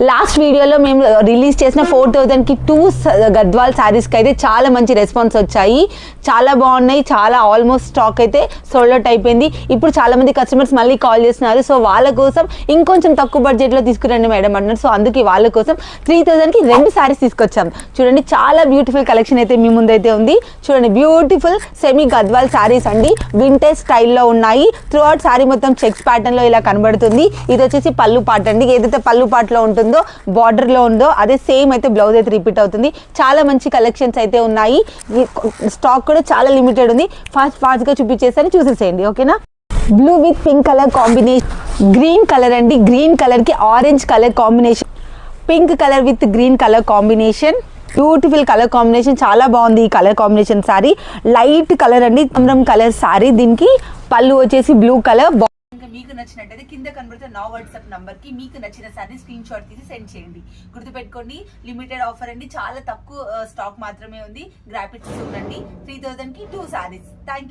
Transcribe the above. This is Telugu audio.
లాస్ట్ వీడియోలో మేము రిలీజ్ చేసిన 4000కి 2 గద్వాల్ శారీస్కి అయితే చాలా మంచి రెస్పాన్స్ వచ్చాయి. చాలా బాగున్నాయి. చాలా ఆల్మోస్ట్ స్టాక్ అయితే సోల్డ్ అవుట్ అయిపోయింది. ఇప్పుడు చాలా మంది కస్టమర్స్ మళ్ళీ కాల్ చేస్తున్నారు. సో వాళ్ళ కోసం ఇంకొంచెం తక్కువ బడ్జెట్లో తీసుకురండి మేడం అంటున్నారు. సో అందుకే వాళ్ళ కోసం 3000కి 2 శారీస్ తీసుకొచ్చాం. చూడండి చాలా బ్యూటిఫుల్ కలెక్షన్ అయితే మీ ముందైతే ఉంది. చూడండి బ్యూటిఫుల్ సెమీ గద్వాల్ శారీస్ అండి. వింటేజ్ స్టైల్లో ఉన్నాయి. త్రూ అవుట్ శారీ మొత్తం చెక్స్ ప్యాటర్న్ లో ఇలా కనబడుతుంది. ఇది వచ్చేసి పళ్ళు పార్ట్ అండి. ఏదైతే పళ్ళు పార్ట్ లో ఉంటుందో బార్డర్ లో ఉందో అదే సేమ్ అయితే బ్లౌజ్ అయితే రిపీట్ అవుతుంది. చాలా మంచి కలెక్షన్స్ అయితే ఉన్నాయి. స్టాక్ కూడా చాలా లిమిటెడ్ ఉంది. ఫాస్ట్ గా చూపించేసాను, చూసేసేయండి. ఓకేనా. Blue with pink colour combination, green colour అండి. గ్రీన్ కలర్ కి orange colour combination, pink colour with green colour combination. Beautiful colour combination, చాలా బాగుంది ఈ colour combination. Sorry light colour అండి, కమరం కలర్ సారీ. దీనికి పళ్ళు వచ్చేసి బ్లూ కలర్. ఇంకా మీకు నచ్చినట్టయితే కింద కనబడుతున్న నా వాట్సాప్ నంబర్ కి మీకు నచ్చిన సారీ స్క్రీన్ షాట్ తీసి సెండ్ చేయండి. గుర్తుపెట్టుకోండి, లిమిటెడ్ ఆఫర్ అండి. చాలా తక్కువ స్టాక్ మాత్రమే ఉంది. గ్రాఫిక్స్ చూడండి. 3000కి 2 సారీస్. Thank you.